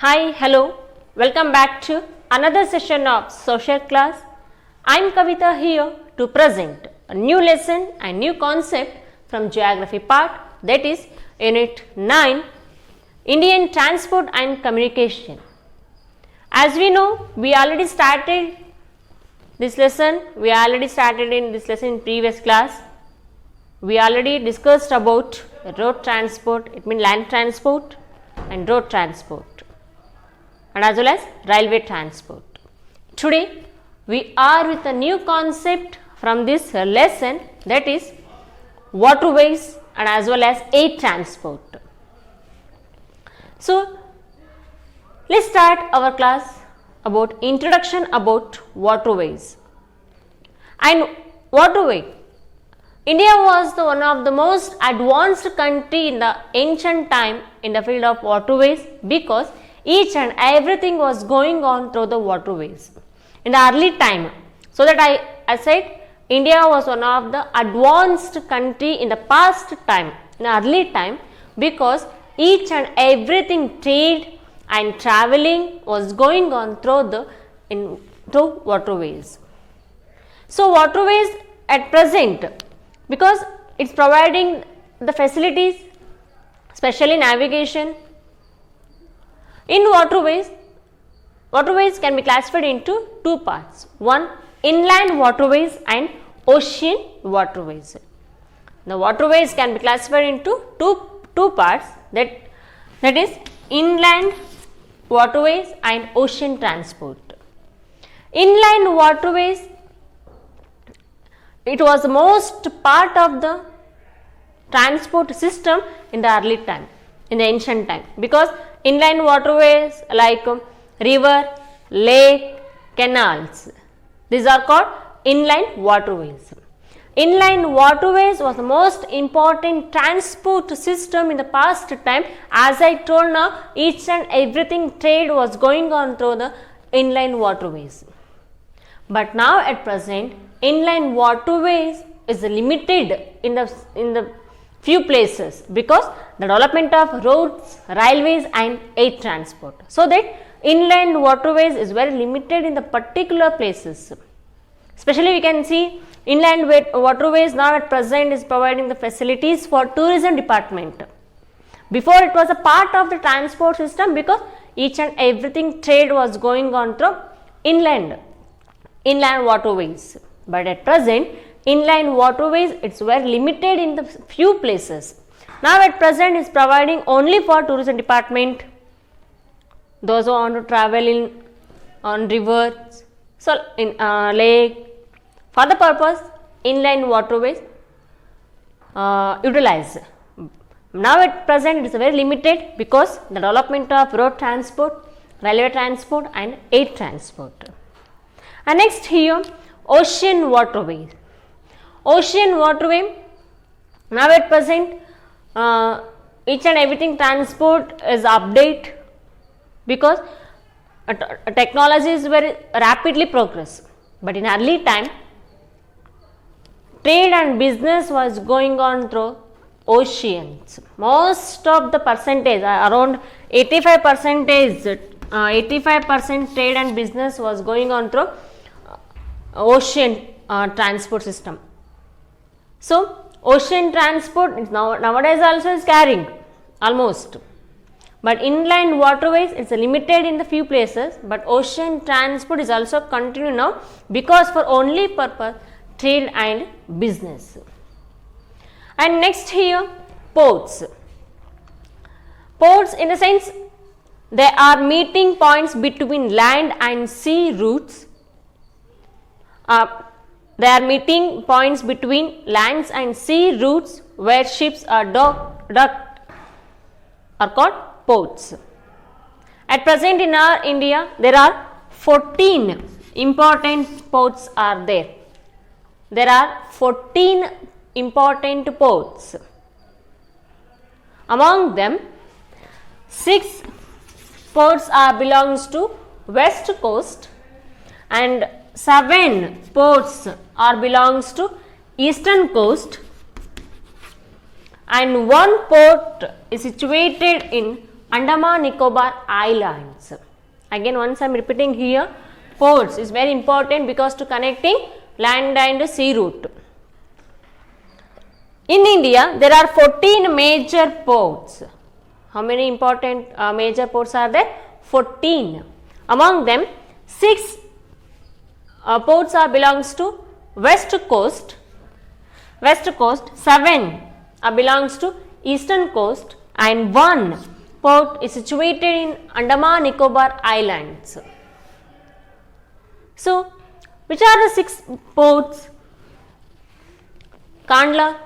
Hi, hello, welcome back to another session of social class. I am Kavita here to present a new lesson and new concept from geography part, that is unit 9, Indian transport and communication. As we know, we already started this lesson, in previous class. We already discussed about road transport, it means land transport and road transport, and as well as railway transport. Today we are with a new concept from this lesson, that is waterways and as well as air transport. So let's start our class about introduction about waterways. And waterway, India was one of the most advanced country in the ancient time in the field of waterways, because each and everything was going on through the waterways in the early time. So that I said India was one of the advanced country in the past time, in the early time, because each and everything trade and traveling was going on through waterways. So waterways at present, because it's providing the facilities, especially navigation. In waterways can be classified into two parts. One, inland waterways and ocean waterways. The waterways can be classified into two parts, that is inland waterways and ocean transport. Inland waterways, it was the most part of the transport system in the early time, in the ancient time, because inland waterways like river, lake, canals, these are called inland waterways. Inland waterways was the most important transport system in the past time. As I told now, each and everything trade was going on through the inland waterways. But now at present, inland waterways is limited in the few places, because the development of roads, railways and air transport. So that inland waterways is very limited in the particular places. Especially we can see inland waterways now at present is providing the facilities for tourism department. Before it was a part of the transport system, because each and everything trade was going on through inland waterways. But at present, inland waterways, it's very limited in the few places. Now at present is providing only for tourism department, those who want to travel on rivers, so in lake. For the purpose, inland waterways utilized. Now at present it is very limited, because the development of road transport, railway transport and air transport. And next here, ocean waterway. Ocean waterway, now at present each and everything transport is update, because technology is very rapidly progress. But in early time, trade and business was going on through oceans. Most of the percentage, around 85% trade and business was going on through ocean transport system. So ocean transport is nowadays also is carrying almost, but inland waterways is limited in the few places, but ocean transport is also continue now, because for only purpose trade and business. And next here, ports. Ports, in the sense they are meeting points between land and sea routes. They are meeting points between lands and sea routes where ships are docked are called ports. At present in our India, there are 14 important ports are there. There are 14 important ports. Among them, 6 ports belongs to west coast and 7 ports belongs to eastern coast, and 1 port is situated in Andaman Nicobar Islands. Again, once I am repeating here, ports is very important because to connecting land and sea route. In India, there are 14 major ports. How many important major ports are there? 14. Among them, 6 ports are belongs to west coast, 7 belongs to eastern coast, and 1 port is situated in Andaman Nicobar Islands. So, which are the 6 ports? Kandla,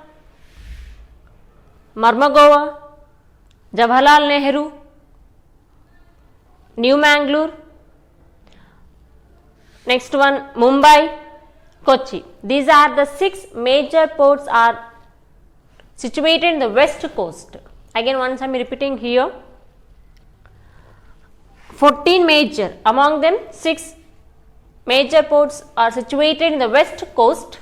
Mormugao, Jawaharlal Nehru, New Mangalore, next one Mumbai, Kochi. These are the 6 major ports are situated in the west coast. Again, once I am repeating here, 14 major, among them 6 major ports are situated in the west coast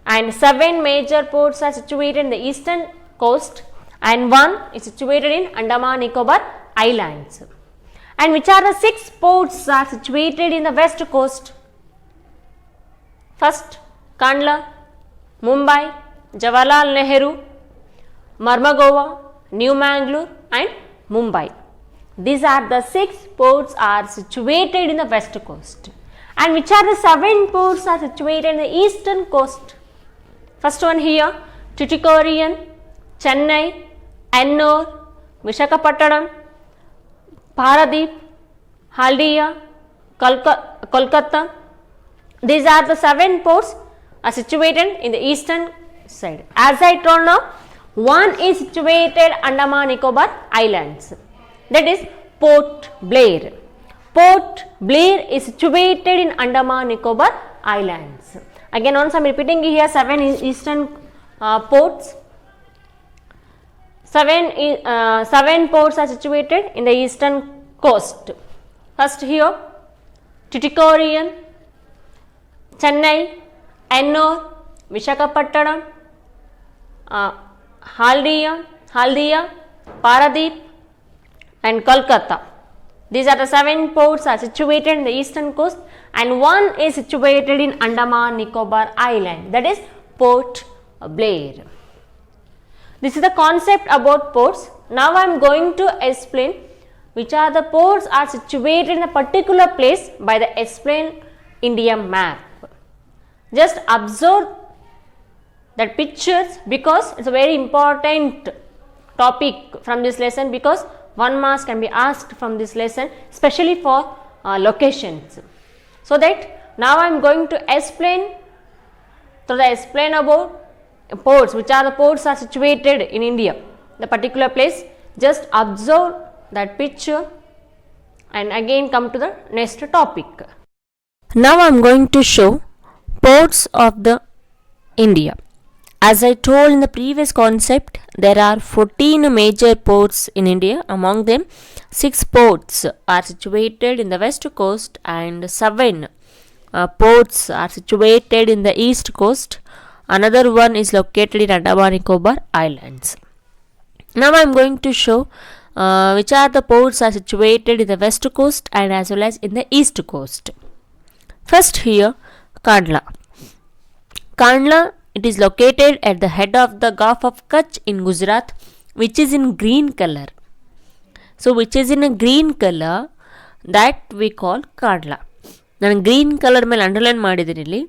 and 7 major ports are situated in the eastern coast and 1 is situated in Andaman Nicobar Islands. And which are the 6 ports are situated in the west coast? First, Kandla, Mumbai, Jawaharlal Nehru, Mormugao, New Mangalore and Mumbai. These are the 6 ports are situated in the west coast. And which are the 7 ports are situated in the eastern coast? First one here, Tuticorin, Chennai, Ennore, Visakhapatnam, Paradip, Haldia, Kolkata. These are the 7 ports are situated in the eastern side. As I told now, 1 is situated Andaman Nicobar Islands, that is Port Blair. Port Blair is situated in Andaman Nicobar Islands. Again, once I am repeating here, 7 eastern ports. 7 ports are situated in the eastern coast. First here, Tuticorin, Chennai, Ennore, Visakhapatnam, Haldia, Paradip and Kolkata. These are the 7 ports are situated in the eastern coast and 1 is situated in Andaman Nicobar Island, that is Port Blair. This is the concept about ports. Now I am going to explain which are the ports are situated in a particular place by the explained India map. Just observe that pictures because it is a very important topic from this lesson, because 1 marks can be asked from this lesson, especially for locations. So that now I am going to explain about ports, which are the ports are situated in India, the particular place. Just observe that picture and again come to the next topic. Now I am going to show ports of the India. As I told in the previous concept, there are 14 major ports in India. Among them, 6 ports are situated in the west coast and 7 ports are situated in the east coast. Another one is located in Andaman Nicobar Islands. Now I am going to show which are the ports are situated in the west coast and as well as in the east coast. First here, Kandla. Kandla, it is located at the head of the Gulf of Kutch in Gujarat, which is in green color. So which is in a green color, that we call Kandla. ನಾನು green colour ಮೇಲೆ underline ಮಾಡಿದ್ದೀನಿ ಇಲ್ಲಿ.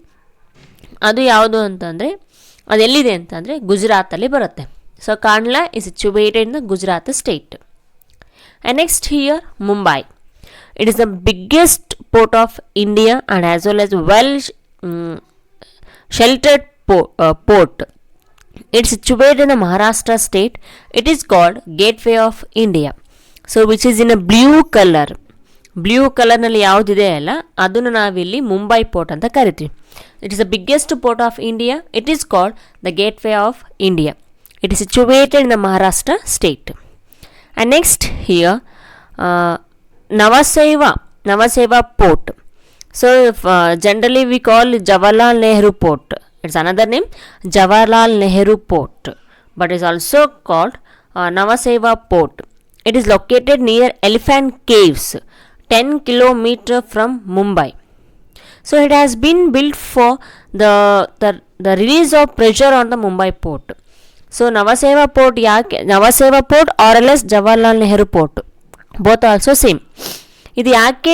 ಅದು ಯಾವುದು ಅಂತಂದರೆ ಅದು ಎಲ್ಲಿದೆ ಅಂತಂದರೆ ಗುಜರಾತಲ್ಲಿ ಬರುತ್ತೆ. So Kandla is situated in the Gujarat state. And next here Mumbai. It is the biggest port of India and as well as well sheltered port. It is situated in the Maharashtra state. It is called Gateway of India. So which is in a blue color. Blue ಕಲರ್ನಲ್ಲಿ ಯಾವುದಿದೆ ಅಲ್ಲ ಅದನ್ನು ನಾವಿಲ್ಲಿ Mumbai port ಅಂತ ಕರಿತೀವಿ. It is the biggest port of India. It is called the gateway of India. It is situated in the Maharashtra state. And next here Navaseva port. So generally we call Jawaharlal Nehru port. It's another name, Jawaharlal Nehru port, but it's also called Navaseva port. It is located near Elephant Caves, 10 kilometers from Mumbai. So it has been built for the release of pressure on the Mumbai port. So Navaseva port Navaseva port or else Jawaharlal Nehru port, both also same. ಇದು ಯಾಕೆ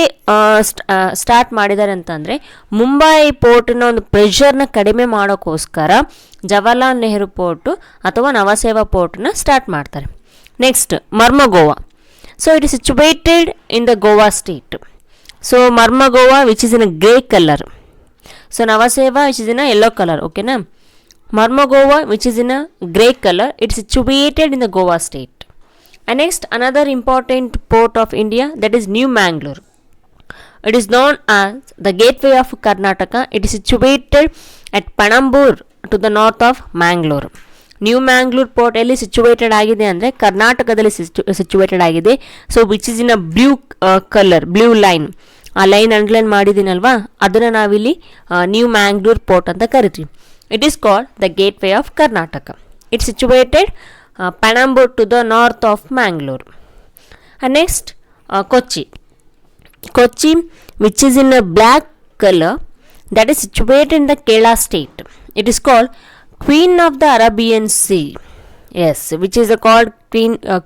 start ಮಾಡಿದ್ದಾರೆ ಅಂತಂದರೆ ಮುಂಬೈ ಪೋರ್ಟ್ನ ಒಂದು ಪ್ರೆಷರ್ನ ಕಡಿಮೆ ಮಾಡೋಕ್ಕೋಸ್ಕರ Jawaharlal Nehru port ಅಥವಾ ನವಸೇವಾ ಪೋರ್ಟ್ನ ಸ್ಟಾರ್ಟ್ ಮಾಡ್ತಾರೆ. Next Marmagao. So it is situated in the Goa state. So Marmagao which is in a grey colour. So Navaseva which is in a yellow colour. ಓಕೆನಾ. Marmagao which is in a grey colour, it situated in the Goa state. And next, another important port of India, that is New Mangalore. It is known as the gateway of Karnataka. It is situated at Panambur to the north of Mangalore. New Mangalore port ಎಲ್ಲಿ situated ಆಗಿದೆ ಅಂದರೆ ಕರ್ನಾಟಕದಲ್ಲಿ situated ಆಗಿದೆ. So which is in a blue colour, blue line. ಆ line underline ಮಾಡಿದ್ದೀನಲ್ವಾ, ಅದನ್ನು ನಾವಿಲ್ಲಿ new Mangalore port ಅಂತ ಕರಿತೀವಿ. It is called the gate way of Karnataka. It situated Panambur to the north of Mangalore. And next, Kochi. Kochi, which is in a black color, that is situated in the Kerala state. It is called Queen of the Arabian Sea. Yes, which is called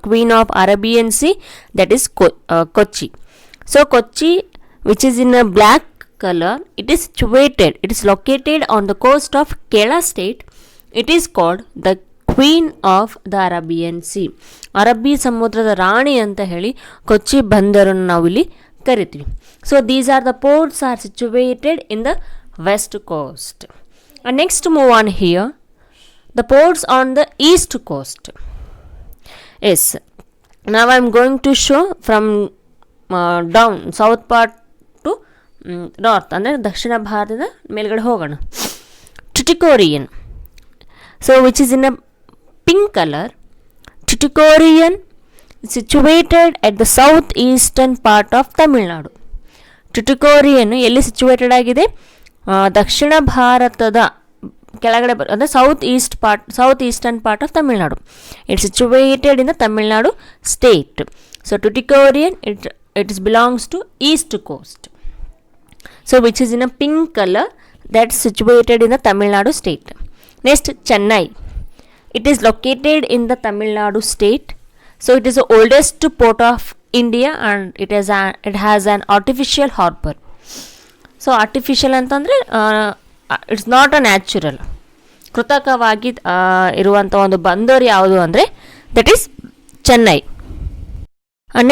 Queen of Arabian Sea, that is Kochi. So Kochi, which is in a black color, it is situated, it is located on the coast of Kerala state. It is called the queen of the Arabian sea. ಅರಬ್ಬಿ ಸಮುದ್ರದ ರಾಣಿ ಅಂತ ಹೇಳಿ ಕೊಚ್ಚಿ ಬಂದರನ್ನು ನಾವಿಲ್ಲಿ ಕರಿತೀವಿ. So these are the ports are situated in the west coast. And next move on here, the ports on the east coast. Yes, now I am going to show from down south part to north, ಅಂದರೆ ದಕ್ಷಿಣ ಭಾರತದ ಮೇಲ್ಗಡೆ ಹೋಗೋಣ. Tuticorin, so which is in a pink color. Tuticorin is situated at the south eastern part of Tamil Nadu. Tuticorin ಎಲ್ಲಿ situated ಆಗಿದೆ? ದಕ್ಷಿಣ ಭಾರತದ ಕೆಳಗಡೆ ಅಂದರೆ south eastern part of Tamil Nadu. It's situated in the Tamil Nadu state. So Tuticorin it belongs to east coast. So which is in a pink color, that's situated in the Tamil Nadu state. Next, Chennai. It is located in the Tamil Nadu state. So it is the oldest port of India and it has an artificial harbor. So artificial ಅಂತಂದರೆ it's not a natural, ಕೃತಕವಾಗಿ ಇರುವಂಥ ಒಂದು ಬಂದರು ಯಾವುದು ಅಂದರೆ that is Chennai.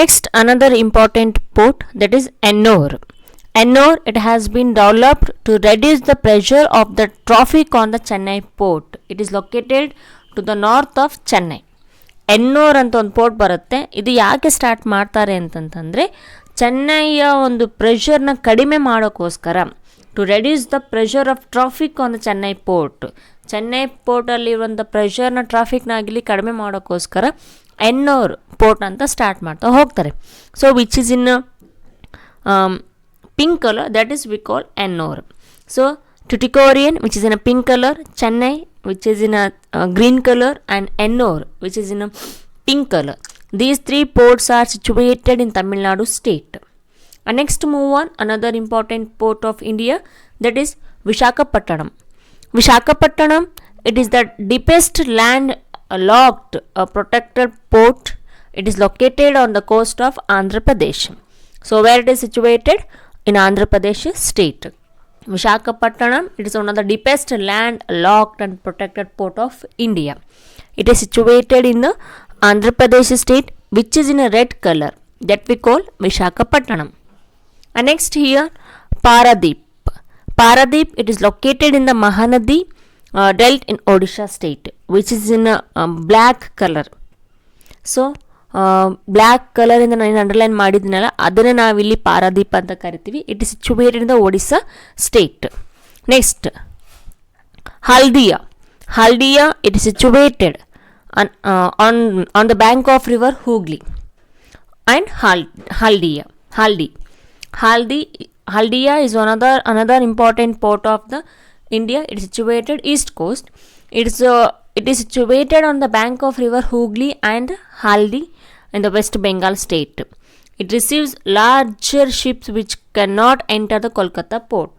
Next another important port, that is Ennore. Ennore, it has been developed to reduce the pressure of the traffic on the Chennai port. It is located to the north of Chennai. Ennore ಅಂತ ಒಂದು port ಬರುತ್ತೆ. ಇದು ಯಾಕೆ start ಮಾಡ್ತಾರೆ ಅಂತಂತಂದರೆ ಚೆನ್ನೈಯ ಒಂದು ಪ್ರೆಷರ್ನ ಕಡಿಮೆ ಮಾಡೋಕ್ಕೋಸ್ಕರ, to reduce the pressure of traffic on the Chennai port. Chennai ಪೋರ್ಟಲ್ಲಿರುವಂಥ ಪ್ರೆಷರ್ನ ಟ್ರಾಫಿಕ್ನಾಗಿಲ್ಲಿ ಕಡಿಮೆ ಮಾಡೋಕ್ಕೋಸ್ಕರ ಎನ್ನೋರ್ ಪೋರ್ಟ್ ಅಂತ ಸ್ಟಾರ್ಟ್ ಮಾಡ್ತಾ ಹೋಗ್ತಾರೆ. So which is in pink color, that is we call Ennore. So Tuticorin, which is in a pink color, Chennai, which is in a green color, and Ennore, which is in a pink color. These three ports are situated in Tamil Nadu state. And next move on, another important port of India, that is Visakhapatnam. Visakhapatnam, it is the deepest land locked protected port. It is located on the coast of Andhra Pradesh. So where it is situated? In Andhra Pradesh state. Visakhapatnam, it is one of the deepest land locked and protected port of India. It is situated in the Andhra Pradesh state, which is in a red color, that we call Visakhapatnam. And next here, Paradip. Paradip, it is located in the Mahanadi delta in Odisha state, which is in a black color. So black ಕಲರಿಂದ ನಾನು underline ಮಾಡಿದ್ದೀನಲ್ಲ, ಅದನ್ನು ನಾವಿಲ್ಲಿ ಪಾರಾದೀಪ ಅಂತ ಕರಿತೀವಿ. It is situated in the Odisha state. Next Haldia. Haldia, it is situated on the bank of river Hooghly. And Haldia is another important port of the India. It is situated east coast. It is situated on the bank of river Hooghly and Haldi in the West Bengal state. It receives larger ships which cannot enter the Kolkata port.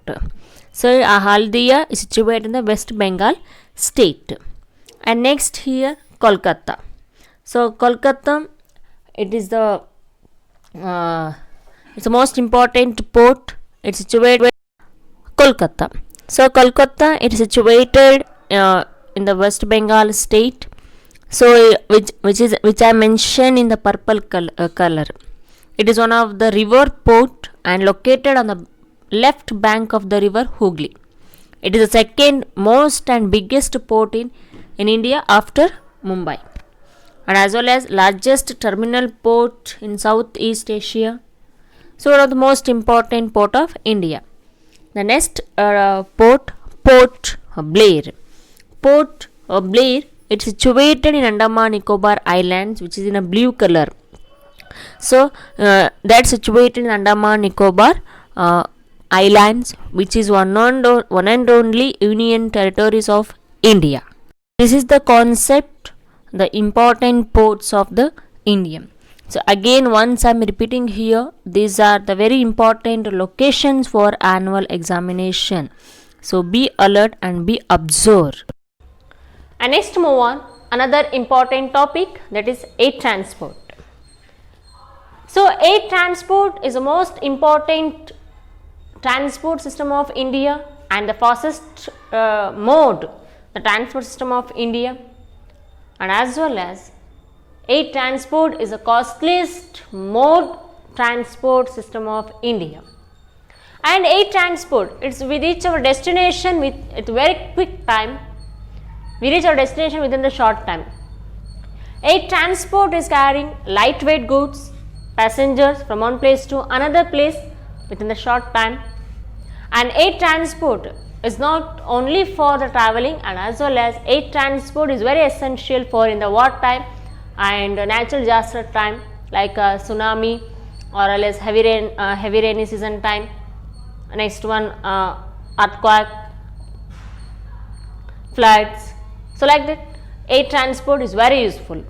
So Haldia is situated in the West Bengal state. And next here Kolkata. So Kolkata, it is the it's the most important port. It's situated Kolkata. So Kolkata, it is situated in the West Bengal state. So which I mentioned in the purple color. It is one of the river port and located on the left bank of the river Hooghly. It is the second most and biggest port in India after Mumbai, and as well as largest terminal port in Southeast Asia. So one of the most important port of India. The next Port Blair. Port Blair, it's situated in Andaman Nicobar Islands, which is in a blue color. So that's situated in Andaman Nicobar Islands, which is one and only union territories of India. This is the concept, the important ports of the India. So again, once I am repeating here, these are the very important locations for annual examination. So be alert and be observed. And next move on, another important topic, that is air transport. So air transport is the most important transport system of India and the fastest mode, the transport system of India, and as well as air transport is the costliest mode transport system of India. And air transport, we reach our destination with very quick time. We reach our destination within the short time. Air transport is carrying lightweight goods, passengers from one place to another place within the short time. And air transport is not only for the traveling, and as well as air transport is very essential for in the war time and natural disaster time, like tsunami or else heavy rainy season time. Next one, earthquake, floods. So like that, air transport is very useful.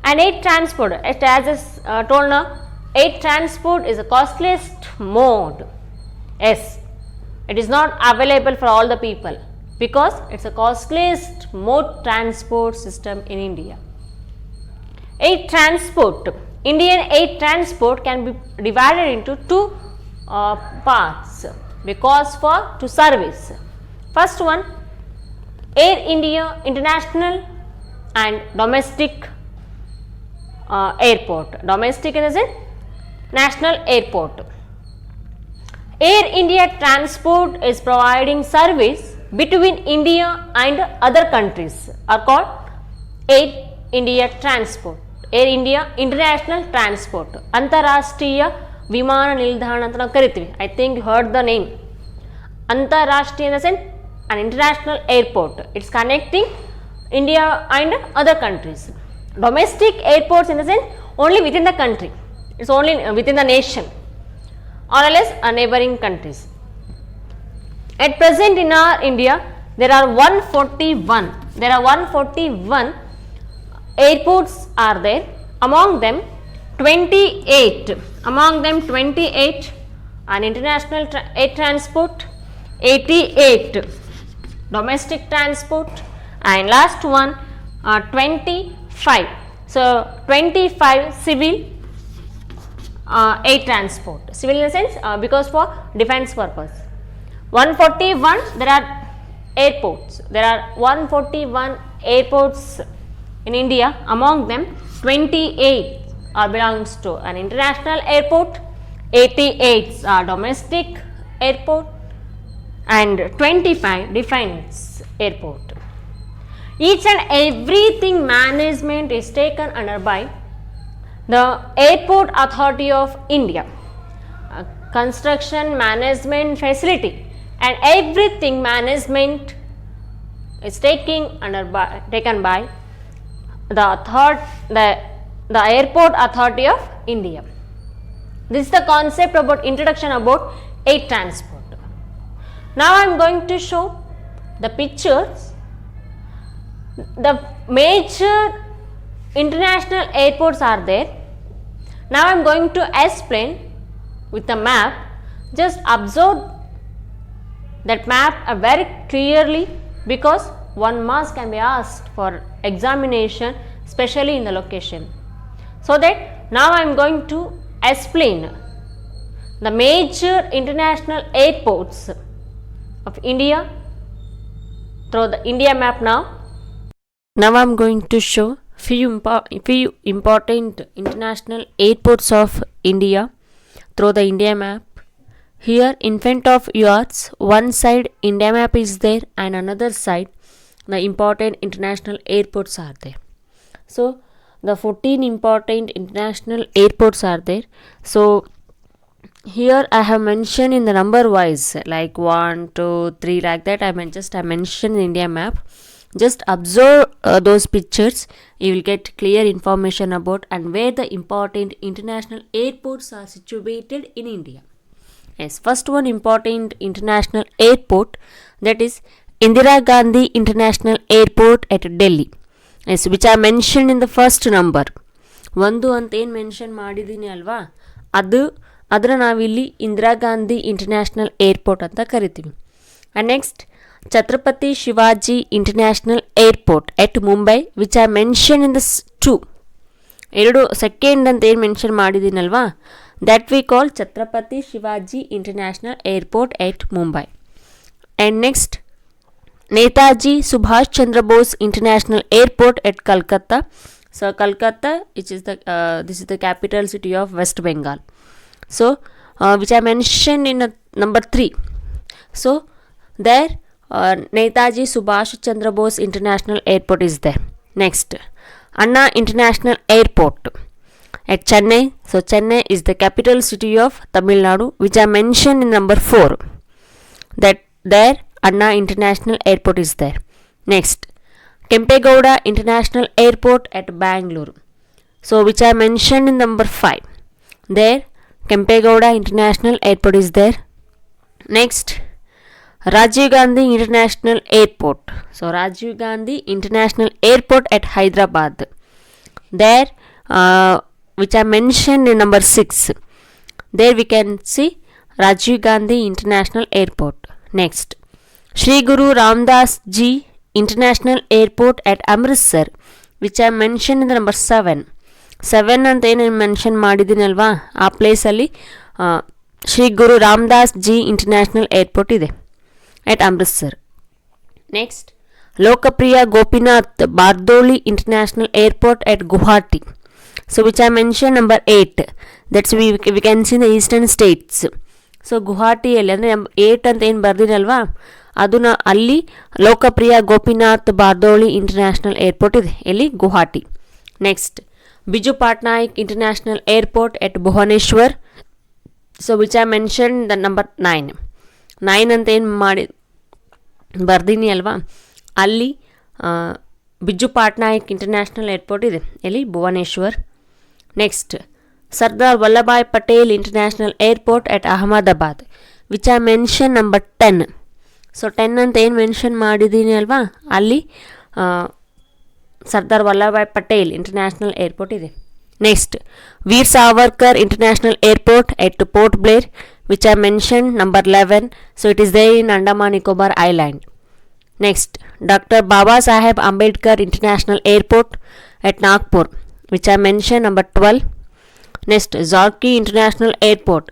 And air transport, as I told now, air transport is the costliest mode. Yes, it is not available for all the people because it's the costliest mode transport system in India. Air transport, Indian air transport can be divided into two parts because to service. First one, Air India International and domestic airport. Domestic in the sense national airport. Air India Transport is providing service between India and other countries are called Air India Transport. Air India International Transport. Antarashtriya Vimana Nildhana anta ನಾವು ಕರಿತೀವಿ. I think you heard the name. Antarashtriya in the sense an international airport. It's connecting India and other countries. Domestic airports in the sense only within the country. It's only within the nation or else neighboring countries. At present in our India, there are 141. There are 141 airports are there. Among them 28. Among them 28 an international air transport, 88 domestic transport, and last one 25. So 25 civil air transport. Civil in the sense because for defense purpose. 141 there are airports. There are 141 airports in India. Among them 28 belongs to an international airport, 88 are domestic airport, and 25 defense airport. Each and everything management is taken under by the Airport Authority of India. Construction management facility and everything management is taken by the Airport Authority of India. This is the concept about introduction about air transport. Now I am going to show the pictures. The major international airports are there. Now I am going to explain with a map. Just observe that map very clearly, because one marks can be asked for examination, especially in the location. So that now I am going to explain the major international airports of India through the India map now. Now I am going to show few important international airports of India through the India map. Here in front of yours, one side India map is there and another side the important international airports are there. So the 14 important international airports are there. So here I have mentioned in the number wise, like 1, 2, 3, like that. I mentioned in India map. Just observe those pictures. You will get clear information about and where the important international airports are situated in India. Yes, first one important international airport, that is Indira Gandhi International Airport at Delhi. Yes, which I mentioned in the first number. ಒಂದು ಅಂತ ಏನು mention ಮಾಡಿದ್ದೀನಿ ಅಲ್ವಾ, ಅದರ ನಾವಿಲ್ಲಿ Indira Gandhi international airport ಅಂತ ಕರಿತೀವಿ. And next Chhatrapati Shivaji international airport at Mumbai, which I mention in the 2. ಎರಡು ಸೆಕೆಂಡ್ ಅಂತ ಏನು ಮೆನ್ಷನ್ ಮಾಡಿದ್ದೀನಲ್ವಾ, that we call Chhatrapati Shivaji international airport at Mumbai. And next Netaji Subhash Chandra Bose international airport at Calcutta. So Kolkata, which is this is the capital city of West Bengal. So which I mentioned in number 3. So there Netaji Subhash Chandra Bose International Airport is there. Next, Anna International Airport at Chennai. So Chennai is the capital city of Tamil Nadu, which I mentioned in number 4. That there Anna International Airport is there. Next, Kempegowda International Airport at Bangalore. So which I mentioned in number 5. There Kempegowda International Airport is there. Next, Rajiv Gandhi International Airport. So Rajiv Gandhi International Airport at Hyderabad. There which I mentioned in number 6. There we can see Rajiv Gandhi International Airport. Next, Shri Guru Ramdas Ji International Airport at Amritsar, which I mentioned in the number 7. 7 ಅಂತ ಏನು mention ಮಾಡಿದ್ದೀನಲ್ವಾ, ಆ ಪ್ಲೇಸಲ್ಲಿ ಶ್ರೀ ಗುರು Ramdas G international airport ಇದೆ at Amritsar. Next, Lokapriya Gopinath Bardoli International Airport at Guwahati. So which I mentioned number 8. That's we can see the eastern states. So ಗುವಾಹಟಿಯಲ್ಲಿ ಅಂದರೆ 8 ಅಂತ ಏನು ಬರ್ದಿನಲ್ವಾ, ಅದನ್ನ ಅಲ್ಲಿ ಲೋಕಪ್ರಿಯ ಗೋಪಿನಾಥ್ ಬಾರ್ದೋಳಿ ಇಂಟರ್ನ್ಯಾಷನಲ್ ಏರ್ಪೋರ್ಟ್ ಇದೆ, ಎಲ್ಲಿ Guwahati. Next, Biju Patnaik international airport at Bhubaneswar. So which I mention the number 9. 9 ಅಂತ ಏನು ಮಾಡಿ ಬರ್ದೀನಿ ಅಲ್ವಾ, ಅಲ್ಲಿ ಬಿಜು ಪಟ್ನಾಯಕ್ ಇಂಟರ್ನ್ಯಾಷನಲ್ ಏರ್ಪೋರ್ಟ್ ಇದೆ, ಎಲ್ಲಿ Bhubaneswar. Next, Sardar Vallabhbhai Patel international airport at Ahmedabad, which I mention number 10. So 10 ಅಂತ ಏನು ಮೆನ್ಷನ್ ಮಾಡಿದ್ದೀನಿ ಅಲ್ವಾ, ಅಲ್ಲಿ ಸರ್ದಾರ್ ವಲ್ಲಭಾಯ್ ಪಟೇಲ್ ಇಂಟರ್ನ್ಯಾಷನಲ್ ಏರ್ಪೋರ್ಟ್ ಇದೆ. Next, Veer Savarkar international airport at Port Blair, which I mention number 11. So it is there in Andaman Nicobar island. Next, doctor Baba Saheb Ambedkar international airport at Nagpur, which I mention number 12. Next, Zorki International Airport,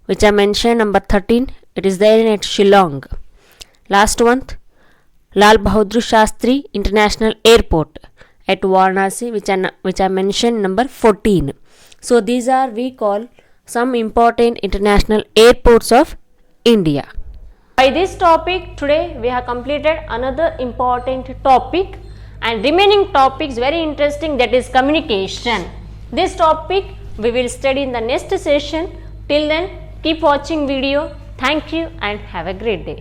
which I mentioned number 13. It is there at Shillong. Last one, Lal Bahadur Shastri International Airport at Varanasi, which I mentioned number 14. So these are we call some important international airports of India. By this topic today we have completed another important topic, and remaining topics very interesting, that is communication. This topic we will study in the next session. Till then, keep watching video. Thank you and have a great day.